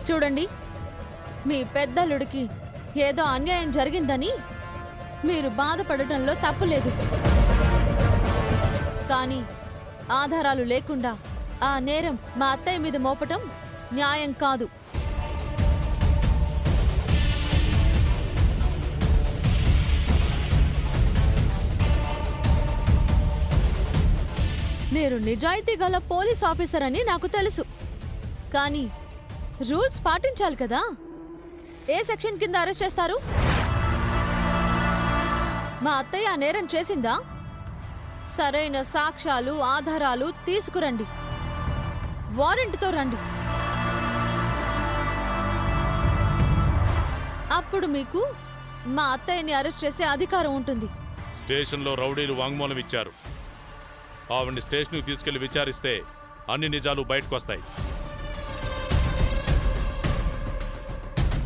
చూడండి, మీ పెద్దల్లుడికి ఏదో అన్యాయం జరిగిందని మీరు బాధపడటంలో తప్పులేదు. కానీ ఆధారాలు లేకుండా ఆ నేరం మా అత్తయ్య మీద మోపటం న్యాయం కాదు. మీరు నిజాయితీ గల పోలీస్ ఆఫీసర్ అని నాకు తెలుసు, కానీ రూల్స్ పాటించాలి కదా. ఏ సెక్షన్ కింద అరెస్ట్ చేస్తారు? మా అత్తయ్య నేరం చేసిందా? సరైన సాక్ష్యాలు ఆధారాలు తీసుకురండి, వారెంట్తో రండి. అప్పుడు మీకు మా అత్తయ్యని అరెస్ట్ చేసే అధికారం ఉంటుంది. స్టేషన్లో రౌడీలు వాంగ్మూలం ఇచ్చారు. ఆవిడ్ని స్టేషన్కి తీసుకెళ్లి విచారిస్తే అన్ని నిజాలు బయటకు వస్తాయి.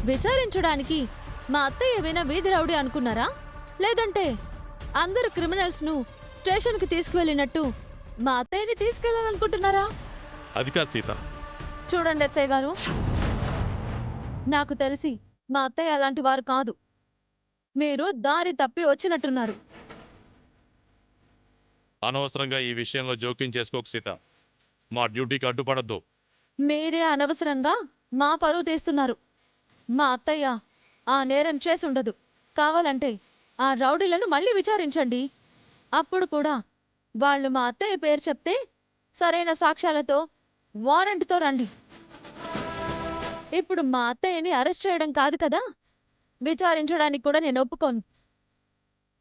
విచారించడానికి మా అత్తయ్య ఏమైనా వీధి రౌడీ అనుకున్నారా? లేదంటే అందరు క్రిమినల్స్ ను స్టేషన్ కి తీసుకువెళ్ళినట్టు మా అత్తయ్యని తీసుకెళ్లాలనుకుంటున్నారా? అది కాదు సీత. చూడండి అత్తయ్య గారు, నాకు తెలిసి మా అత్తయ్య అలాంటి వారు కాదు. మీరు దారి తప్పి వచ్చినట్టున్నారు. అనవసరంగా ఈ విషయంలో జోక్యం చేసుకోకు సీత. మా డ్యూటీకి అడ్డుపడద్దు. మీరే అనవసరంగా మా పరువు తీస్తున్నారు. మా అత్తయ్య ఆ నేరం చేసి ఉండదు. కావాలంటే ఆ రౌడీలను మళ్ళీ విచారించండి. అప్పుడు కూడా వాళ్ళు మా అత్తయ్య పేరు చెప్తే సరైన సాక్ష్యాలతో వారెంట్తో రండి. ఇప్పుడు మా అత్తయ్యని అరెస్ట్ చేయడం కాదు కదా, విచారించడానికి కూడా నేను ఒప్పుకోను.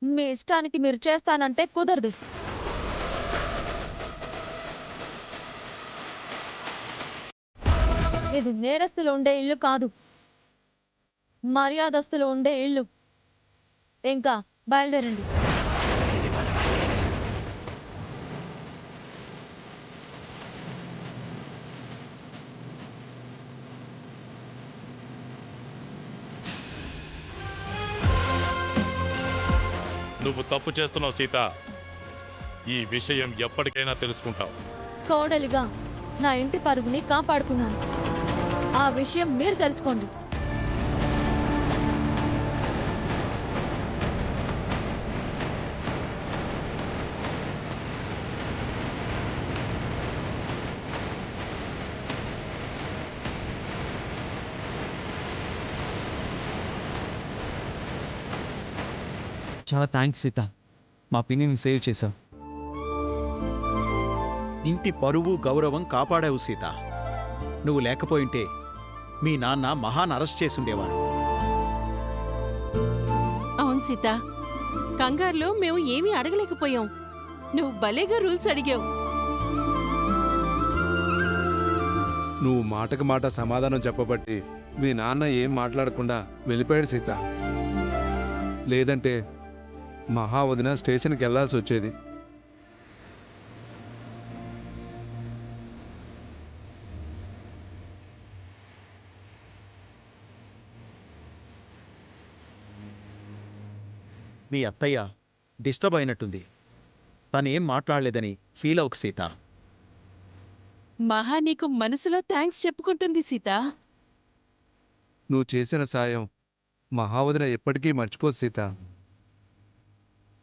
మీ ఇష్టానికి మీరు చేస్తానంటే కుదరదు. ఇది నేరస్తులు ఉండే ఇల్లు కాదు, మర్యాదస్తులు ఉండే ఇల్లు. ఇంకా బయలుదేరండి. నువ్వు తప్పు చేస్తున్నావు సీత. ఈ విషయం ఎప్పటికైనా తెలుసుకుంటావు. కోడలిగా నా ఇంటి పరుగుని కాపాడుకున్నాను. ఆ విషయం మీరు తెలుసుకోండి. చాలా థ్యాంక్స్ సీత, మా పిన్నిని సేవ్ చేశావు. ఇంటి పరువు గౌరవం కాపాడావు సీత. నువ్వు లేకపోయింటే మీ నాన్న మహాన్ అరెస్ట్ చేసుండేవారు. అవును సీత, కంగారులో మేము ఏమీ అడగలేకపోయాం. నువ్వు భలేగా రూల్స్ అడిగావు. నువ్వు మాటకు మాట సమాధానం చెప్పబట్టి మీ నాన్న ఏం మాట్లాడకుండా వెళ్ళిపోయాడు సీత. లేదంటే మహావదిన స్టేషన్కి వెళ్లాల్సి వచ్చేది. మీ అత్తయ్య డిస్టర్బ్ అయినట్టుంది. తనేం మాట్లాడలేదని ఫీల్ అవ్వకు సీత. మహా నీకు మనసులో థ్యాంక్స్ చెప్పుకుంటుంది సీత. నువ్వు చేసిన సాయం మహావదిన ఎప్పటికీ మర్చిపోదు సీత.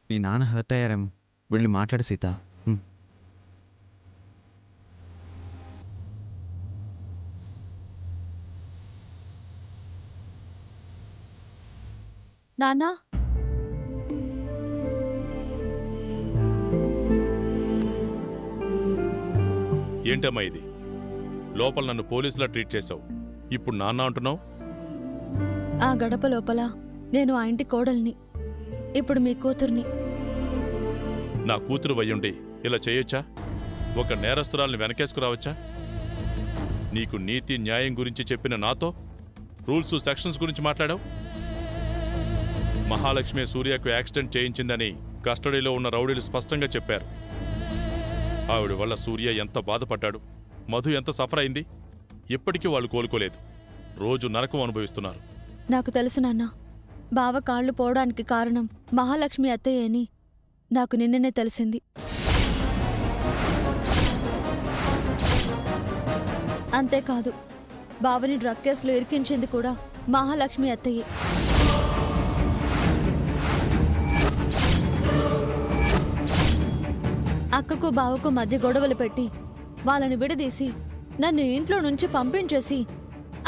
మీ నాన్న హర్ట్ అయ్యారేమో, వెళ్ళి మాట్లాడు సీత. నాన్నా, ఏంటమ్మా ఇది? లోపల నన్ను పోలీసులా ట్రీట్ చేశావు, ఇప్పుడు నాన్న అంటున్నావు? ఆ గడప లోపల నేను ఆ ఇంటి కోడల్ని, ఇప్పుడు మీ కూతుర్ని. నా కూతురు వయ్యుండి ఇలా చేయొచ్చా? ఒక నేరస్తురాల్ని వెనకేసుకురావచ్చా? నీకు నీతి న్యాయం గురించి చెప్పిన నాతో రూల్స్ సెక్షన్స్ గురించి మాట్లాడావు. మహాలక్ష్మి సూర్యకు యాక్సిడెంట్ చేయించిందని కస్టడీలో ఉన్న రౌడీలు స్పష్టంగా చెప్పారు. ఆవిడ వల్ల సూర్య ఎంత బాధపడ్డాడు, మధు ఎంత సఫర్ అయింది. ఇప్పటికీ వాళ్ళు కోలుకోలేదు, రోజు నరకం అనుభవిస్తున్నారు. నాకు తెలుసు నాన్న, బావ కాళ్ళు పోవడానికి కారణం మహాలక్ష్మి అత్తయ్య అని నాకు నిన్ననే తెలిసింది. అంతేకాదు, బావని డ్రగ్ కేసులో ఇరికించింది కూడా మహాలక్ష్మి అత్తయ్యే. అక్కకు బావకు మధ్య గొడవలు పెట్టి వాళ్ళని విడదీసి నన్ను ఇంట్లో నుంచి పంపించేసి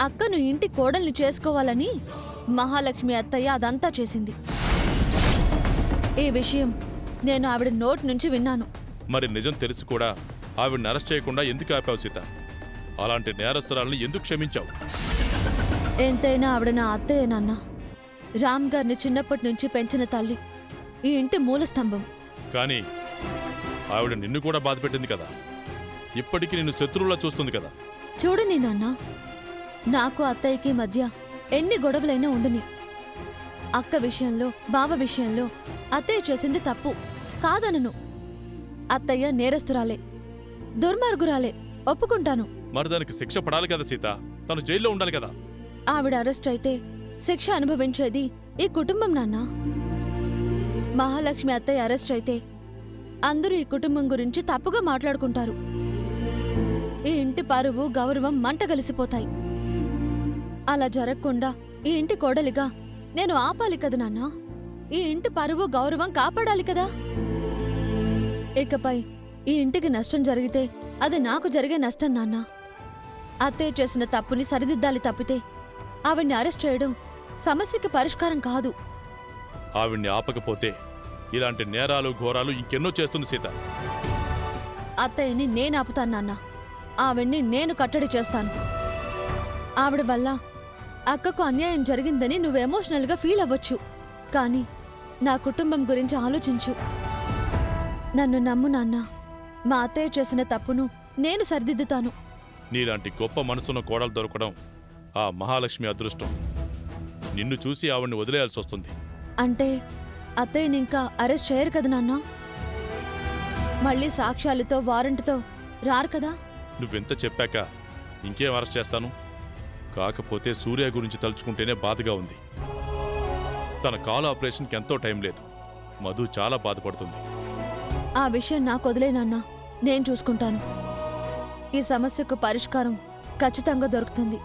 అక్కను ఇంటి కోడల్ని చేసుకోవాలని మహాలక్ష్మి అత్తయ్య అదంతా చేసింది. ఈ విషయం నేను ఆవిడ నోటి నుంచి విన్నాను. మరి నిజం తెలిసి కూడా ఆవిడ్ని అరెస్ట్ చేయకుండా ఎందుకు ఆపావు సీత? అలాంటి నేరస్తురాలను ఎందుకు క్షమించావు? ఎంతైనా ఆవిడ నా అత్తయ్య నాన్న. రామ్ గారిని చిన్నప్పటి నుంచి పెంచిన తల్లి, ఈ ఇంటి మూల స్తంభం. కానీ ఆవిడ నిన్ను కూడా బాధపెట్టింది కదా, ఇప్పటికీ నిన్ను శత్రువులా చూస్తుంది కదా. చూడని నాన్న, నాకు అత్తయ్యకి మధ్య ఎన్ని గొడవలైనా ఉండని. అక్క విషయంలో బావ విషయంలో అత్తయ్య చేసింది తప్పు కాదనను. అత్తయ్య నేరస్తురాలే, దుర్మార్గురాలే, ఒప్పుకుంటాను. మరి దానికి శిక్ష పడాలి కదా సీత, తను జైల్లో ఉండాలి కదా. ఆవిడ అరెస్ట్ అయితే శిక్ష అనుభవించేది ఈ కుటుంబం నాన్న. మహాలక్ష్మి అత్తయ్య అరెస్ట్ అయితే అందరూ ఈ కుటుంబం గురించి తప్పుగా మాట్లాడుకుంటారు. ఈ ఇంటి పరువు గౌరవం మంట కలిసిపోతాయి. అలా జరగకుండా ఈ ఇంటి కోడలిగా నేను ఆపాలి కదా నాన్న. ఈ ఇంటి పరువు గౌరవం కాపాడాలి కదా. ఇకపై ఈ ఇంటికి నష్టం జరిగితే అది నాకు జరిగే నష్టం నాన్న. అత్తయ్య చేసిన తప్పుని సరిదిద్దాలి తప్పితే ఆవిడ్ని అరెస్ట్ చేయడం సమస్యకి పరిష్కారం కాదు. ఆవిడ్ని ఆపకపోతే ఇలాంటి నేరాలు ఘోరాలు ఇంకెన్నో చేస్తుంది సీత. అత్తయ్యని నేను ఆపుతాను నాన్న. ఆవిడ్ని నేను కట్టడి చేస్తాను. ఆవిడ వల్ల అక్కకు అన్యాయం జరిగిందని నువ్వు ఎమోషనల్గా ఫీల్ అవ్వచ్చు, కానీ నా కుటుంబం గురించి ఆలోచించు. నన్ను నమ్ము నాన్న. మా అత్తయ్య చేసిన తప్పును నేను సరిదిద్దుతాను. నీలాంటి గొప్ప మనసున్న కోడలు దొరకడం ఆ మహాలక్ష్మి అదృష్టం. నిన్ను చూసి ఆవిడ్ని వదిలేయాల్సి వస్తుంది. అంటే అత్తయ్యని ఇంకా అరెస్ట్ చేయరు కదా నాన్న? మళ్ళీ సాక్ష్యాలతో వారెంట్తో రారు కదా? నువ్వెంత చెప్పాక ఇంకేం అరెస్ట్ చేస్తాను? కాకపోతే సూర్య గురించి తలుచుకుంటేనే బాధగా ఉంది. తన కాలు ఆపరేషన్కి ఎంతో టైం లేదు. మధు చాలా బాధపడుతుంది. ఆ విషయం నాకు వదిలేనన్నా, నేను చూసుకుంటాను. ఈ సమస్యకు పరిష్కారం ఖచ్చితంగా దొరుకుతుంది.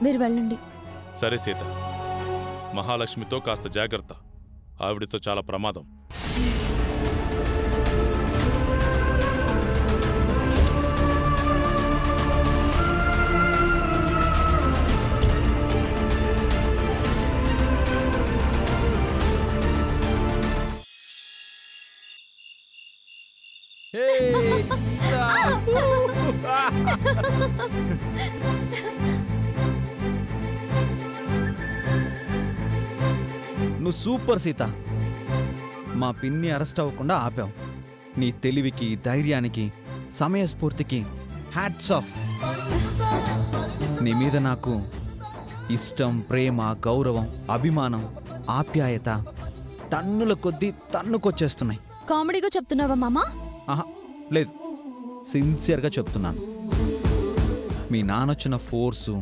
మీరు వెళ్ళండి. సరే సీత, మహాలక్ష్మితో కాస్త జాగ్రత్త. ఆవిడతో చాలా ప్రమాదం. నువ్వు సూపర్ సీత. మా పిన్ని అరెస్ట్ అవ్వకుండా ఆపావు. నీ తెలివికి, ధైర్యానికి, సమయస్ఫూర్తికి హ్యాట్స్ ఆఫ్. నీ మీద నాకు ఇష్టం, ప్రేమ, గౌరవం, అభిమానం, ఆప్యాయత టన్నుల కొద్దీ తన్నుకొచ్చేస్తున్నాయి. కామెడీగా చెప్తున్నావా మామా? ఆహా లేదు, సిన్సియర్గా చెప్తున్నాను. మీ నాన్నొచ్చిన ఫోర్సు,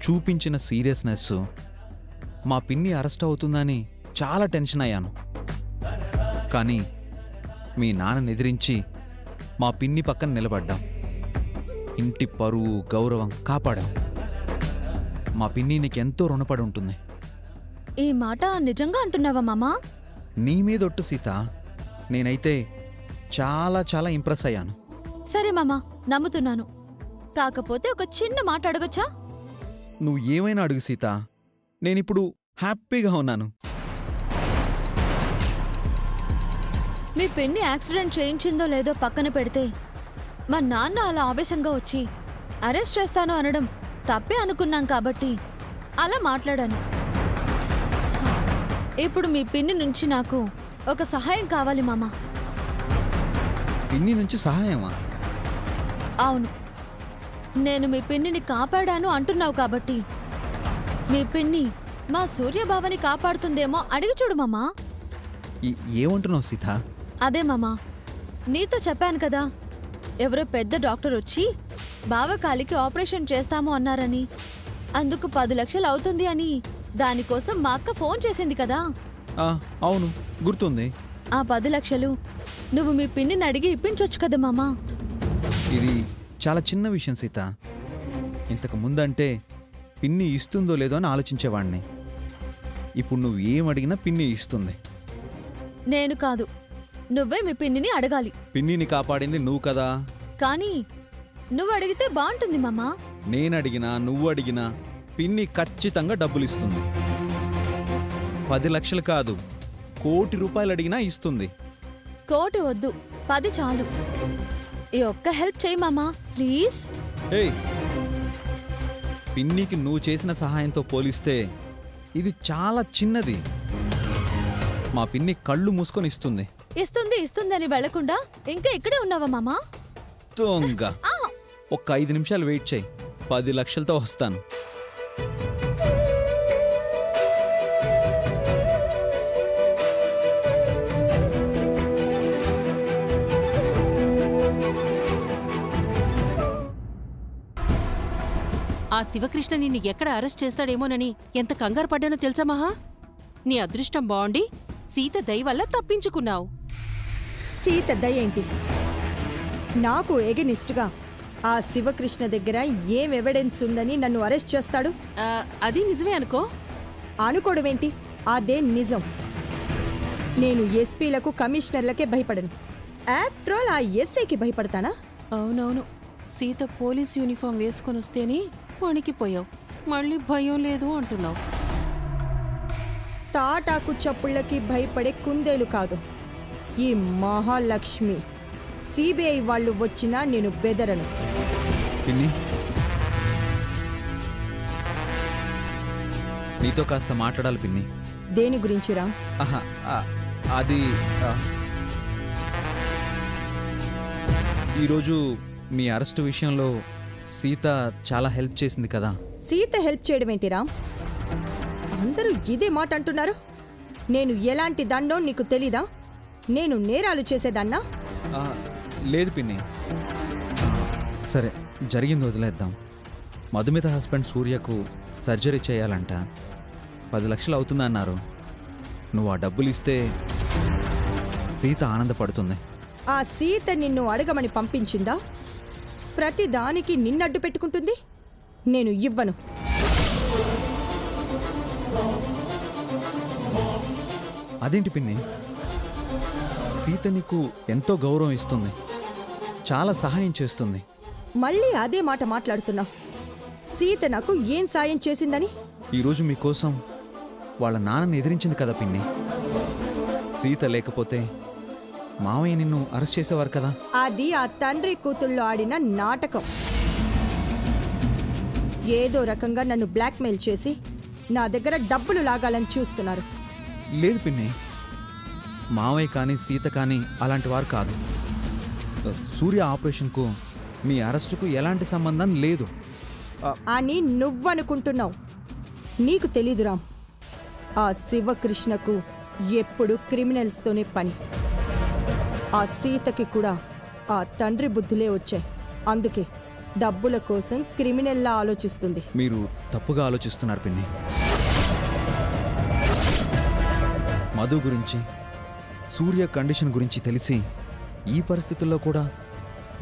చూపించిన సీరియస్నెస్, మా పిన్ని అరెస్ట్ అవుతుందని చాలా టెన్షన్ అయ్యాను. కానీ మీ నాన్నని ఎదిరించి మా పిన్ని పక్కన నిలబడ్డాం. ఇంటి పరువు, గౌరవం కాపాడాం. మా పిన్ని నీకెంతో రుణపడి ఉంటుంది. ఈ మాట నిజంగా అంటున్నావా మామా? నీ మీదొట్టు సీత. నేనైతే చాలా చాలా ఇంప్రెస్ అయ్యాను. సరే మామా, నమ్ముతున్నాను. కాకపోతే ఒక చిన్న మాట అడగొచ్చా? నువ్వు ఏమైనా అడుగు సీత, నేనిప్పుడు హ్యాపీగా ఉన్నాను. మీ పిన్ని యాక్సిడెంట్ చేయించిందో లేదో పక్కన పెడితే మా నాన్న అలా ఆవేశంగా వచ్చి అరెస్ట్ చేస్తాను అనడం తప్పే అనుకున్నాం కాబట్టి అలా మాట్లాడాను. ఇప్పుడు మీ పిన్ని నుంచి నాకు ఒక సహాయం కావాలి మామా. పిన్ని నుంచి సహాయమా? అవును, నేను మీ పిన్నిని కాపాడాను అంటున్నావు కాబట్టి మీ పిన్ని మా సూర్యబావని కాపాడుతుందేమో అడిగి చూడు మామా. ఏమంటున్నావు సీత? అదే మామా, నీతో చెప్పాను కదా, ఎవరో పెద్ద డాక్టర్ వచ్చి బావ కాలికి ఆపరేషన్ చేస్తాము అన్నారని, అందుకు 10 లక్షలు అవుతుంది అని. దానికోసం మా అక్క ఫోన్ చేసింది కదా. అవును, గుర్తుంది. ఆ 10 లక్షలు నువ్వు మీ పిన్నిని అడిగి ఇప్పించొచ్చు కదా మామా. ఇది చాలా చిన్న విషయం సీత. ఇంతకు ముందంటే పిన్ని ఇస్తుందో లేదో అని ఆలోచించేవాడిని. ఇప్పుడు నువ్వు ఏం అడిగినా పిన్ని ఇస్తుంది. నేను కాదు, నువ్వే మీ పిన్నిని అడగాలి. పిన్నిని కాపాడింది నువ్వు కదా. కానీ నువ్వు అడిగితే బాగుంటుంది మామా. నేను అడిగినా నువ్వు అడిగినా పిన్ని ఖచ్చితంగా డబ్బులు ఇస్తుంది. 10 లక్షలు కాదు, 1 కోటి రూపాయలు అడిగినా ఇస్తుంది. 1 కోటి వద్దు, 10 చాలు. ఈ ఒక్క హెల్ప్ చేయి మామా, ప్లీజ్. ఏయ్, పిన్నికి నువ్వు చేసిన సహాయంతో పోలిస్తే ఇది చాలా చిన్నది. మా పిన్ని కళ్ళు మూసుకొని ఇస్తుంది. ఇస్తుందని వెళ్లకుండా ఇంకా ఇక్కడే ఉన్నావా మామా? దొంగ. ఒక్క 5 నిమిషాలు వెయిట్ చేయి, 10 లక్షలతో వస్తాను. ఆ శివకృష్ణ నిన్ను ఎక్కడ అరెస్ట్ చేస్తాడేమోనని ఎంత కంగారు పడ్డానో తెలుసా మహా? నీ అదృష్టం బాగుండి సీత దయ వల్ల తప్పించుకున్నావు. సీత దయేంటి? నాకు ఎగనిస్ట్గా ఆ శివకృష్ణ దగ్గర ఏం ఎవిడెన్స్ ఉందని నన్ను అరెస్ట్ చేస్తాడు? అది నిజమే అనుకో. అనుకోవడమేంటి, అదే నిజం. నేను ఎస్పీలకు కమిషనర్లకే భయపడను. ఆఫ్టర్ ఆల్ ఆ ఎస్ఐకి భయపడతానా? అవునవును, సీత పోలీస్ యూనిఫామ్ వేసుకొని వస్తేనే వణికిపోయావు. మళ్ళీ భయం లేదు అంటున్నావు. తాటాకు చప్పుళ్ళకి భయపడే కుందేలు కాదు ఈ మహాలక్ష్మి. సిబిఐ వాళ్ళు వచ్చినా నేను బెదరను. పిన్ని, నీతో కాస్త మాట్లాడాలి పిన్ని. దేని గురించి రా? ఆహా, అది ఈరోజు మీ అరెస్టు విషయంలో సీత చాలా హెల్ప్ చేసింది కదా. సీత హెల్ప్ చేయడం ఏంటి రామ్? అందరూ ఇదే మాట అంటున్నారు. నేను ఎలాంటి దండో నీకు తెలీదా? నేను నేరాలు చేసేదాన్నా? ఆ, లేదు పిన్ని. సరే, జరిగింది వదిలేద్దాం. మధుమిత హస్బెండ్ సూర్యకు సర్జరీ చేయాలంట. 10 లక్షలు అవుతుందన్నారు. నువ్వు ఆ డబ్బులు ఇస్తే సీత ఆనందపడుతుంది. ఆ సీత నిన్ను అడగమని పంపించిందా? ప్రతిదానికి నిన్నడ్డు పెట్టుకుంటుంది. నేను ఇవ్వను. అదేంటి పిన్ని? సీత నీకు ఎంతో గౌరవం ఇస్తుంది, చాలా సహాయం చేస్తుంది. మళ్ళీ అదే మాట మాట్లాడుతున్నావు. సీత నాకు ఏం సాయం చేసిందని? ఈరోజు మీకోసం వాళ్ళ నాన్నని ఎదిరించింది కదా పిన్ని. సీత లేకపోతే మావయ్య నిన్ను అరెస్ట్ చేసేవారు కదా. అది ఆ తండ్రి కూతుళ్ళు ఆడిన నాటకం. ఏదో రకంగా నన్ను బ్లాక్మెయిల్ చేసి నా దగ్గర డబ్బులు లాగాలని చూస్తున్నారు. లేదు పిన్ని, మావయ్య కానీ సీత కానీ అలాంటి వారు కాదు. సూర్య ఆపరేషన్కు మీ అరెస్టుకు ఎలాంటి సంబంధం లేదు అని నువ్వనుకుంటున్నావు. నీకు తెలీదు రామ్, ఆ శివకృష్ణకు ఎప్పుడు క్రిమినల్స్తోనే పని. ఆ సీతకి కూడా ఆ తండ్రి బుద్ధులే వచ్చాయి. అందుకే డబ్బుల కోసం క్రిమినల్లా ఆలోచిస్తుంది. మీరు తప్పుగా ఆలోచిస్తున్నారు పిన్ని. మధు గురించి, సూర్య కండిషన్ గురించి తెలిసి ఈ పరిస్థితుల్లో కూడా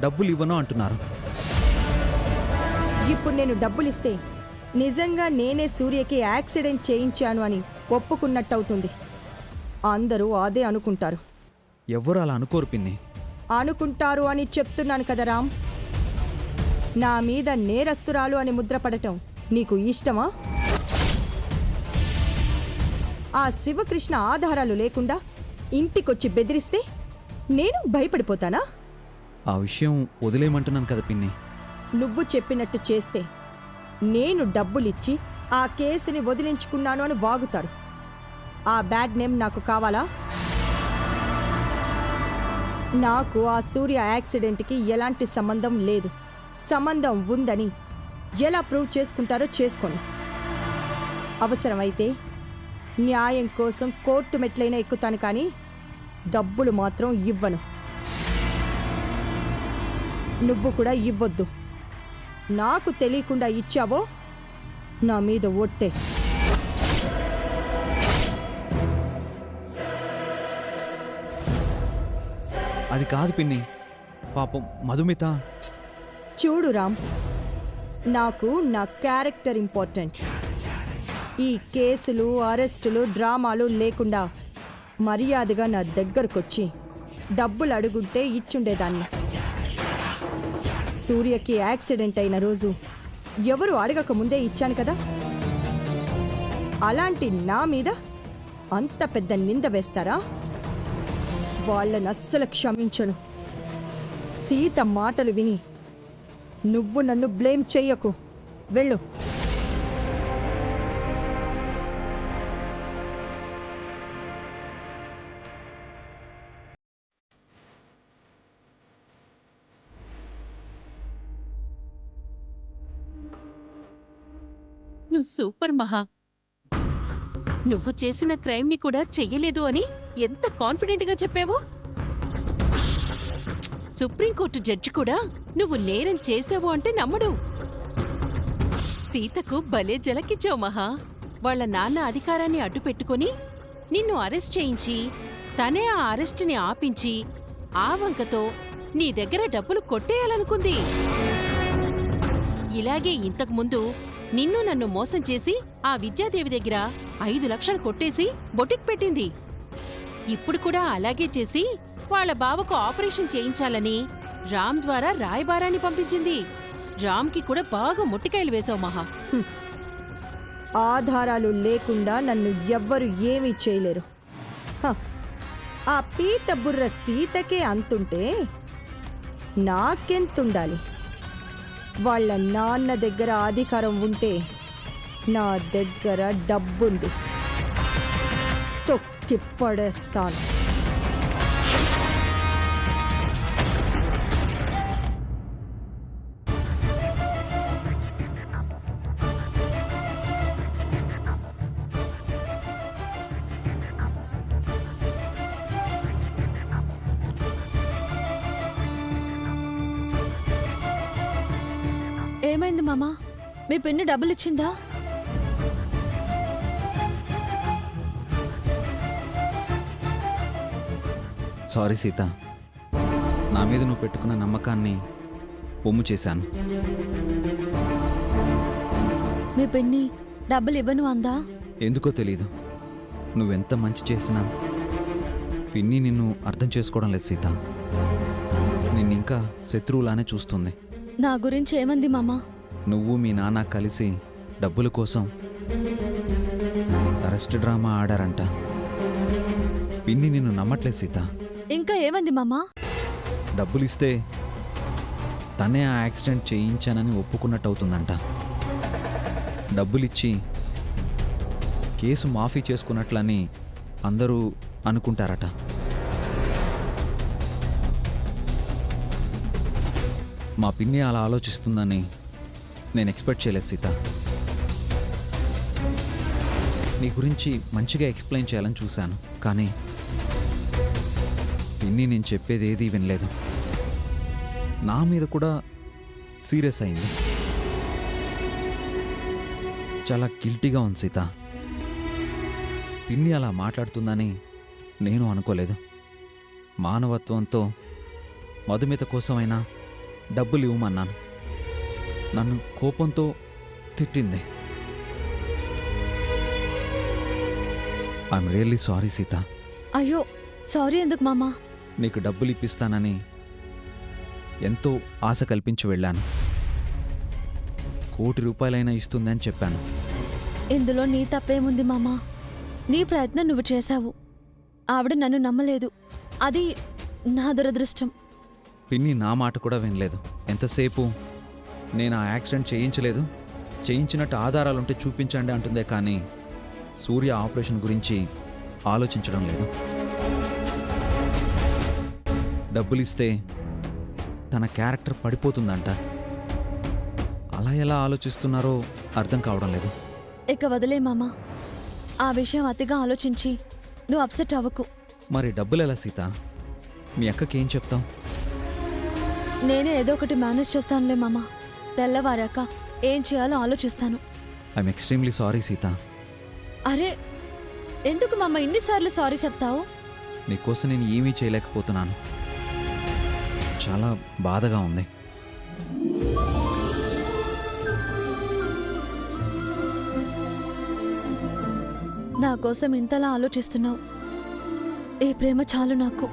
డబ్బులు ఇవ్వను అంటున్నారు. ఇప్పుడు నేను డబ్బులిస్తే నిజంగా నేనే సూర్యకి యాక్సిడెంట్ చేయించాను అని ఒప్పుకున్నట్టవుతుంది. అందరూ అదే అనుకుంటారు. ఎవ్వరు అలా అనుకోరు పిన్ని. అనుకుంటారు అని చెప్తున్నాను కదా రామ్. నా మీద నేరస్తురాలు అని ముద్రపడటం నీకు ఇష్టమా? ఆ శివకృష్ణ ఆధారాలు లేకుండా ఇంటికొచ్చి బెదిరిస్తే నేను భయపడిపోతానా? ఆ విషయం వదిలేయమంటున్నాను కదా పిన్ని. నువ్వు చెప్పినట్టు చేస్తే నేను డబ్బులిచ్చి ఆ కేసుని వదిలించుకున్నాను అని వాగుతారు. ఆ బ్యాడ్ నేమ్ నాకు కావాలా? నాకు ఆ సూర్య యాక్సిడెంట్కి ఎలాంటి సంబంధం లేదు. సంబంధం ఉందని ఎలా ప్రూవ్ చేసుకుంటారో చేసుకొని, అవసరమైతే న్యాయం కోసం కోర్టు మెట్లైనా ఎక్కుతాను, కానీ డబ్బులు మాత్రం ఇవ్వను. నువ్వు కూడా ఇవ్వొద్దు. నాకు తెలియకుండా ఇచ్చావో నా మీద ఒట్టే. అది కాదు పిన్ని, పాపం మధుమిత. చూడు రామ్, నాకు నా క్యారెక్టర్ ఇంపార్టెంట్. ఈ కేసులు, అరెస్టులు, డ్రామాలు లేకుండా మర్యాదగా నా దగ్గరకొచ్చి డబ్బులు అడుగుంటే ఇచ్చుండేదాన్ని. సూర్యకి యాక్సిడెంట్ అయిన రోజు ఎవరు అడగక ముందే ఇచ్చాను కదా. అలాంటి నా మీద అంత పెద్ద నింద వేస్తారా? వాళ్ళని అస్సలు క్షమించను. సీత మాటలు విని నువ్వు నన్ను బ్లేమ్ చెయ్యకు. వెళ్ళు. నువ్వు సూపర్ మహా. నువ్వు చేసిన క్రైమ్ ని కూడా చెయ్యలేదు అని ఎంత కాన్ఫిడెంట్ గా చెప్పావు. సుప్రీంకోర్టు జడ్జి కూడా నువ్వు నేరం చేసావు అంటే నమ్మడు. సీతకు భలే జలకిచ్చావు మహా. వాళ్ళ నాన్న అధికారాన్ని అడ్డు పెట్టుకుని నిన్ను అరెస్ట్ చేయించి తనే ఆ అరెస్టుని ఆపించి ఆ వంకతో నీ దగ్గర డబ్బులు కొట్టేయాలనుకుంది. ఇలాగే ఇంతకుముందు నిన్ను నన్ను మోసం చేసి ఆ విద్యాదేవి దగ్గర 5 లక్షలు కొట్టేసి బొటిక్ పెట్టింది. ఇప్పుడు కూడా అలాగే చేసి వాళ్ళ బావకు ఆపరేషన్ చేయించాలని రామ్ ద్వారా రాయబారాన్ని పంపించింది. రామ్కి కూడా బాగా ముట్టికాయలు వేశావు మహా. ఆధారాలు లేకుండా నన్ను ఎవ్వరు ఏమీ చేయలేరు. హ, ఆ పీత బుర్ర సీతకే అంతుంటే నాకెంతుండాలి? వాళ్ళ నాన్న దగ్గర అధికారం ఉంటే నా దగ్గర డబ్బుంది. తొక్కి పడేస్తాను. ఏమైంది మామా? మీ పిన్ని డబ్బులు ఇచ్చిందా? సారీ సీత, నా మీద నువ్వు పెట్టుకున్న నమ్మకాన్ని పొమ్ము చేశాను. మీ పిన్ని డబ్బులు ఇవ్వను అందా? ఎందుకో తెలీదు, నువ్వెంత మంచి చేసినా పిన్ని నిన్ను అర్థం చేసుకోవడం లేదు సీత. నిన్నింకా శత్రువులానే చూస్తుంది. నా గురించి ఏమంది మామా? నువ్వు మీ నాన్న కలిసి డబ్బుల కోసం అరెస్ట్ డ్రామా ఆడారంట. పిన్ని నిన్ను నమ్మట్లేదు సీత. ఇంకా ఏమంది మామా? డబ్బులు ఇస్తే తనే ఆ యాక్సిడెంట్ చేయించానని ఒప్పుకున్నట్టు అవుతుందంట. డబ్బులిచ్చి కేసు మాఫీ చేసుకున్నట్లని అందరూ అనుకుంటారట. మా పిన్ని అలా ఆలోచిస్తుందని నేను ఎక్స్పెక్ట్ చేయలేదు సీత. నీ గురించి మంచిగా ఎక్స్ప్లెయిన్ చేయాలని చూశాను, కానీ పిన్ని నేను చెప్పేది ఏదీ వినలేదు. నా మీద కూడా సీరియస్ అయింది. చాలా గిల్టీగా ఉంది సీత. పిన్ని అలా మాట్లాడుతుందని నేను అనుకోలేదు. మానవత్వంతో మధుమిత కోసమైనా డబ్బులు ఇవ్వమన్నాను. నన్ను కోపంతో తిట్టింది. I'm really sorry Sita. అయ్యో, సారీ ఎందుకు మామా? నీకు డబ్బులు ఇప్పిస్తానని ఎంతో ఆశ కల్పించి వెళ్ళాను. 1 కోటి రూపాయలైనా ఇస్తుందని చెప్పాను. ఇందులో నీ తప్పేముంది మామా? నీ ప్రయత్నం నువ్వు చేశావు. ఆవిడ నన్ను నమ్మలేదు. అది నా దురదృష్టం. పిన్ని నా మాట కూడా వినలేదు. ఎంతసేపు నేను ఆ యాక్సిడెంట్ చేయించలేదు, చేయించినట్టు ఆధారాలుంటే చూపించండి అంటుందే కానీ సూర్య ఆపరేషన్ గురించి ఆలోచించడం లేదు. డబ్బులిస్తే తన క్యారెక్టర్ పడిపోతుందంట. అలా ఎలా ఆలోచిస్తున్నారో అర్థం కావడం లేదు. ఇక వదిలే మామా. ఆ విషయం అతిగా ఆలోచించి నువ్వు అప్సెట్ అవ్వకు. మరి డబ్బులు ఎలా సీత? మీ అక్కకి ఏం చెప్తాం? నేనే ఏదో ఒకటి మేనేజ్ చేస్తానులే మామా. తెల్లవారాక ఏం చేయాలో ఆలోచిస్తాను. I'm extremely sorry Sita. అరే, ఎందుకు మామ ఇన్నిసార్లు సారీ చెప్తావు? నీకోసం నేను ఏమీ చేయలేకపోతున్నాను. చాలా బాధగా ఉంది. నా కోసం ఇంతలా ఆలోచిస్తున్నావు. ఈ ప్రేమ చాలు నాకు.